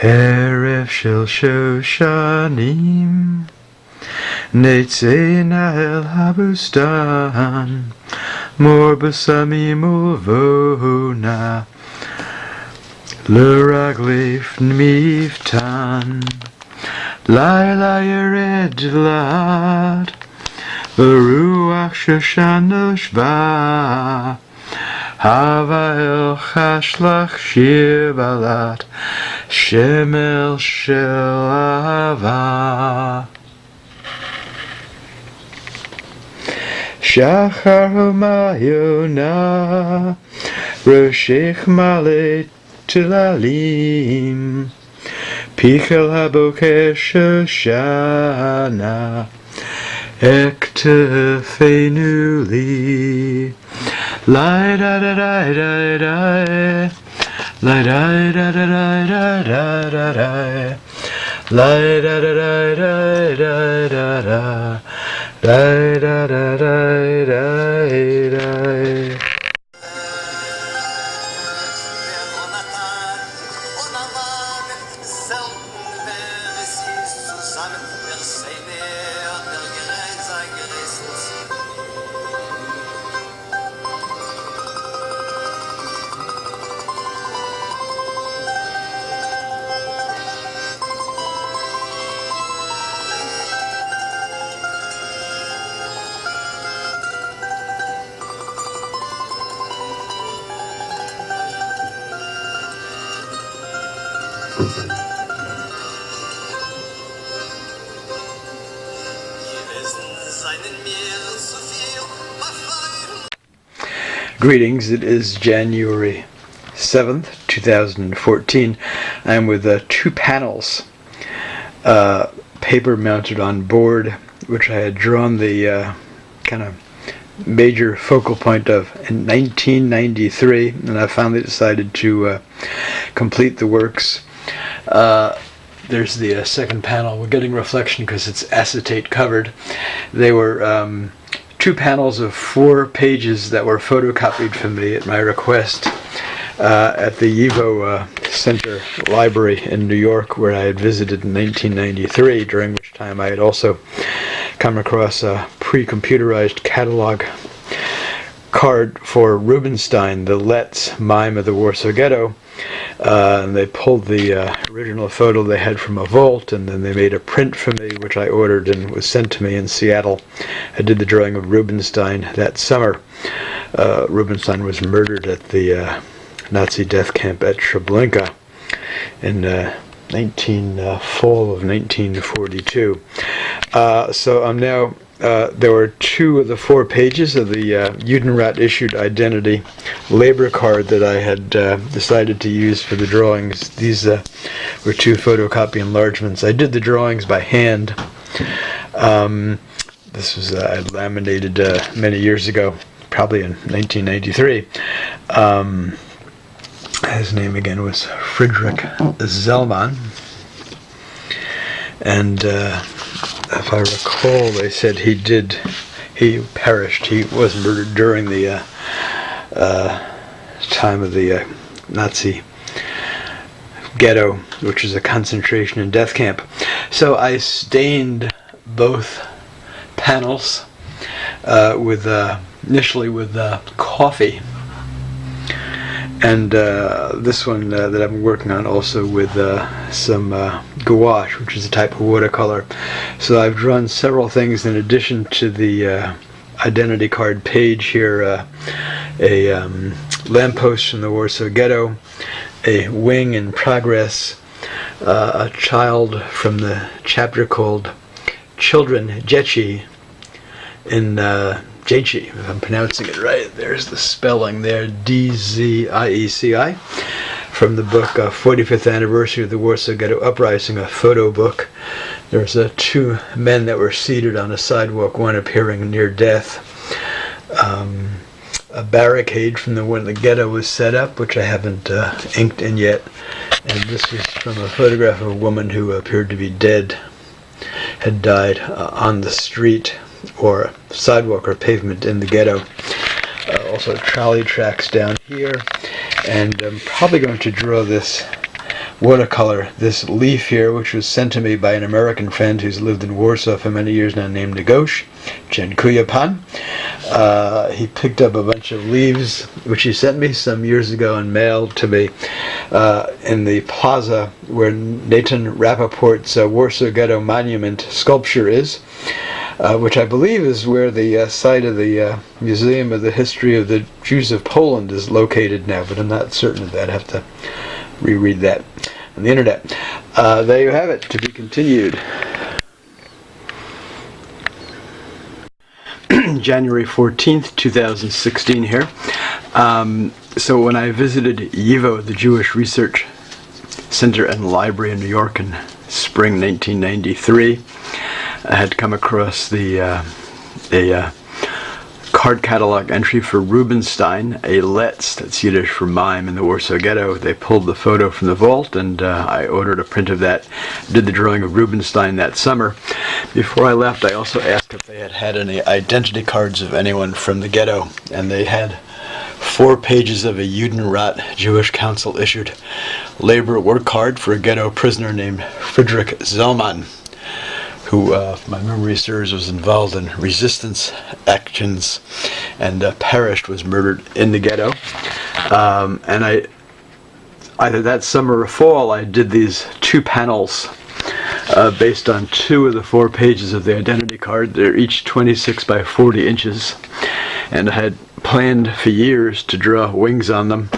ערב של שושנים נצא נא אל הבוסתן מור בשמים ובואו נא לרגלי מפתן לילה ירד לאט ברוח שושן נושבה הווה אל חשלך שיר בלט שמל של אהבה שחר ומעיונה ראשך מלא תללים פיך אל הבוקר שושנה אכתפינו לי לה דה דה דה דה דה לה דה דה דה דה דה דה דה לה דה דה דה דה דה דה da da da da da da. Greetings, it is January 7th, 2014. I am with two panels, paper mounted on board, which I had drawn the kind of major focal point of in 1993, and I finally decided to complete the works. There's the second panel. We're getting reflection because it's acetate covered. They were two panels of 4 pages that were photocopied for me at my request at the YIVO Center Library in New York, where I had visited in 1993, during which time I had also come across a pre-computerized catalog card for Rubinstein, the Let's Mime of the Warsaw Ghetto. And they pulled the original photo they had from a vault, and then they made a print for me, which I ordered and was sent to me in Seattle. I did the drawing of Rubinstein that summer. Rubinstein was murdered at the Nazi death camp at Treblinka in fall of 1942. So I'm now there were 2 of the 4 pages of the Judenrat issued identity labor card that I had decided to use for the drawings. These were 2 photocopy enlargements. I did the drawings by hand. This was I laminated many years ago, probably in 1993. His name again was Friedrich Zelman, and if I recall, they said he perished. He was murdered during the time of the Nazi ghetto, which is a concentration and death camp. So I stained both panels initially with coffee, and this one that I'm working on also with some gouache, which is a type of watercolor. So I've drawn several things in addition to the identity card page here. A lamppost from the Warsaw Ghetto, a wing in progress, a child from the chapter called Children Jechi in Jechi, if I'm pronouncing it right. There's the spelling there, D-Z-I-E-C-I, from the book 45th Anniversary of the Warsaw Ghetto Uprising, a photo book. There's 2 men that were seated on a sidewalk, one appearing near death. A barricade from when the ghetto was set up, which I haven't inked in yet. And this was from a photograph of a woman who appeared to be dead, had died on the street or sidewalk or pavement in the ghetto. Also trolley tracks down here, and I'm probably going to draw this watercolor this leaf here, which was sent to me by an American friend who's lived in Warsaw for many years now, named gouache. Dziękuję pan. He picked up a bunch of leaves, which he sent me some years ago and mailed to me in the plaza where Nathan Rappaport's Warsaw Ghetto Monument sculpture is, which I believe is where the site of the Museum of the History of the Jews of Poland is located now, but I'm not certain of that. I have to reread that on the internet. There you have it, to be continued. January 14th, 2016 here. So when I visited YIVO, the Jewish Research Center and Library in New York in spring 1993, I had come across a card catalog entry for Rubinstein, a Letz, that's Yiddish for mime, in the Warsaw Ghetto. They pulled the photo from the vault, and I ordered a print of that, did the drawing of Rubinstein that summer. Before I left, I also asked if they had any identity cards of anyone from the ghetto, and they had 4 pages of a Judenrat Jewish Council issued labor work card for a ghetto prisoner named Friedrich Zelman, who, if my memory serves, was involved in resistance actions and perished, was murdered in the ghetto. And either that summer or fall, I did these 2 panels based on 2 of the 4 pages of the identity card. They're each 26 by 40 inches, and I had planned for years to draw wings on them.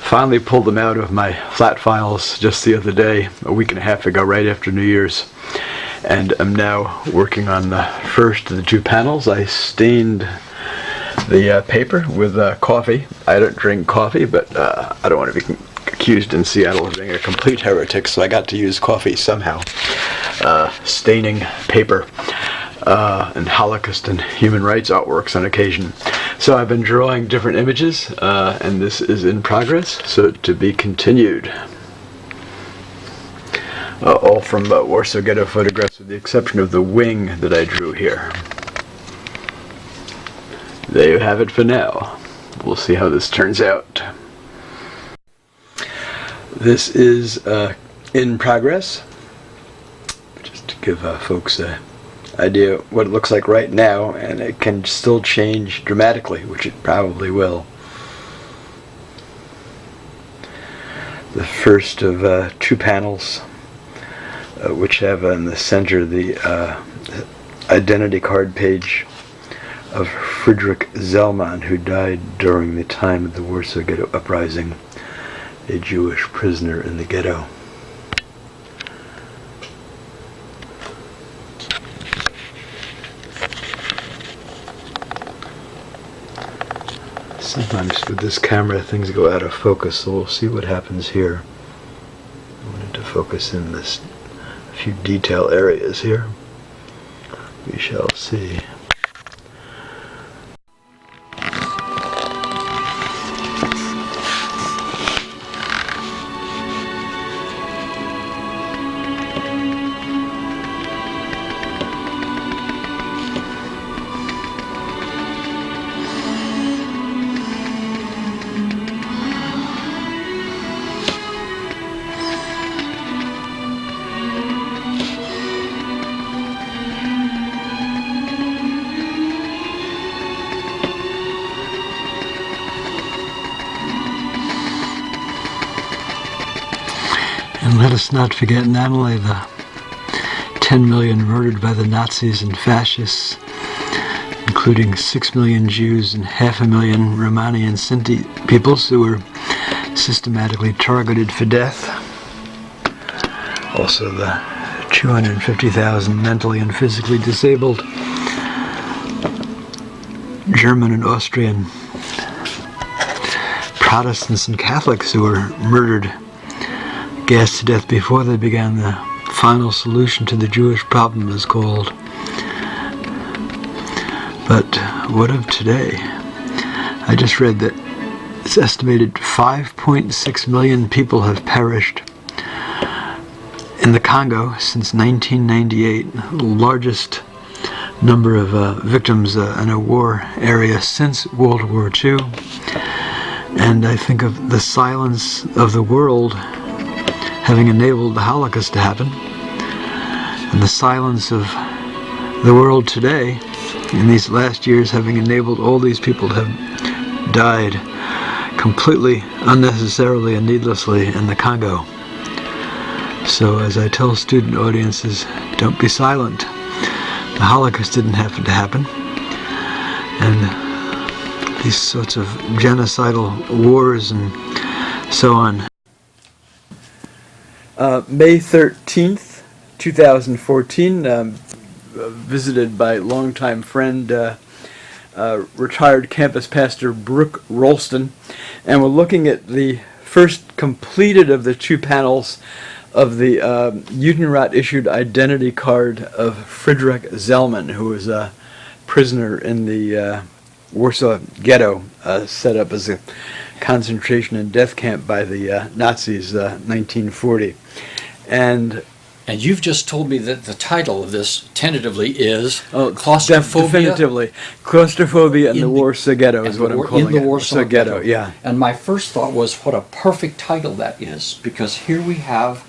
Finally pulled them out of my flat files just the other day, a week and a half ago, right after New Year's. And I'm now working on the first of the 2 panels. I stained the paper with coffee. I don't drink coffee, but I don't want to be accused in Seattle of being a complete heretic, so I got to use coffee somehow. Staining paper and Holocaust and human rights artworks on occasion. So I've been drawing different images, and this is in progress, so to be continued. All from Warsaw Ghetto photographs, with the exception of the wing that I drew here. There you have it for now. We'll see how this turns out. This is in progress. Just to give folks an idea what it looks like right now, and it can still change dramatically, which it probably will. The first of 2 panels, which have in the center the identity card page of Friedrich Zalman, who died during the time of the Warsaw Ghetto Uprising, a Jewish prisoner in the ghetto. Sometimes with this camera things go out of focus, so we'll see what happens here. I wanted to focus in this few detail areas here. We shall see. And let us not forget not only the 10 million murdered by the Nazis and fascists, including 6 million Jews and 500,000 Romani and Sinti peoples who were systematically targeted for death. Also the 250,000 mentally and physically disabled German and Austrian Protestants and Catholics who were murdered, gassed to death before they began the final solution to the Jewish problem, is called. But what of today? I just read that it's estimated 5.6 million people have perished in the Congo since 1998, the largest number of victims in a war area since World War II. And I think of the silence of the world having enabled the Holocaust to happen. And the silence of the world today in these last years having enabled all these people to have died completely unnecessarily and needlessly in the Congo. So as I tell student audiences, don't be silent. The Holocaust didn't happen to happen. And these sorts of genocidal wars and so on. May 13th, 2014, visited by longtime friend, retired campus pastor Brooke Rolston, and we're looking at the first completed of the 2 panels of the Judenrat issued identity card of Friedrich Zelman, who was a prisoner in the Warsaw Ghetto, set up as a concentration and death camp by the Nazis, 1940. And you've just told me that the title of this tentatively is Claustrophobia. Definitively. Claustrophobia in the Warsaw Ghetto is what I'm calling it. In the Warsaw Ghetto, yeah. And my first thought was, what a perfect title that is, because here we have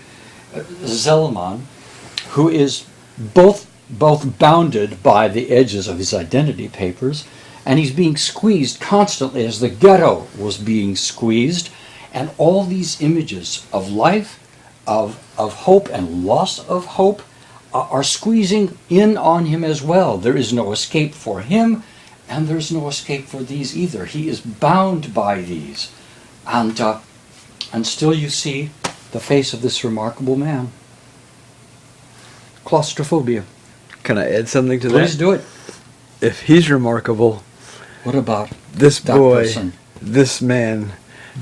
Zelman, who is both bounded by the edges of his identity papers, and he's being squeezed constantly as the ghetto was being squeezed, and all these images of life, of hope and loss of hope are squeezing in on him as well. There is no escape for him, and there's no escape for these either. He is bound by these. And still you see the face of this remarkable man. Claustrophobia. Can I add something to that? Please do it. If he's remarkable, what about this that boy, person? This man,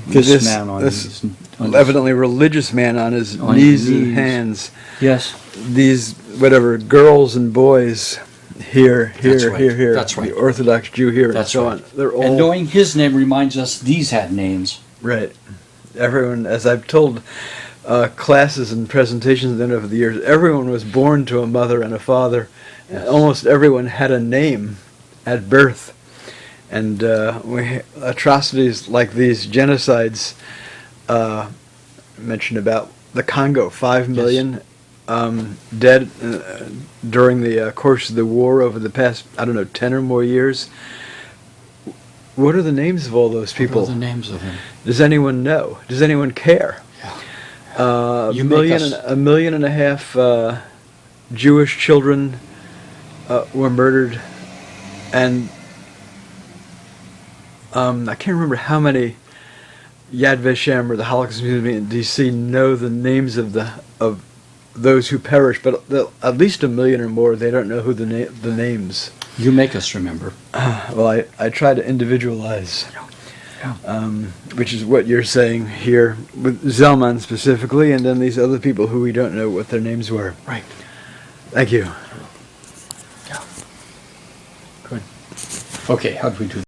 this man on his evidently religious man on his knees and hands. Yes. These whatever girls and boys here. That's right. The Orthodox Jew here. That's and so right. on. They're all, and knowing his name reminds us these had names. Right. Everyone, as I've told classes and presentations then over the years, everyone was born to a mother and a father. Yes. And almost everyone had a name at birth. And atrocities like these genocides mentioned about the Congo, 5 million dead during the course of the war over the past, 10 or more years. What are the names of all those people? What are the names of them? Does anyone know? Does anyone care? Yeah. A million and a half Jewish children were murdered, and I can't remember how many Yad Vashem or the Holocaust Museum in D.C. know the names of those who perished, but at least 1 million or more, they don't know who the names. You make us remember. Well, I try to individualize, which is what you're saying here with Zalman specifically, and then these other people who we don't know what their names were. Right. Thank you. Yeah. Good. Okay, how do we do that?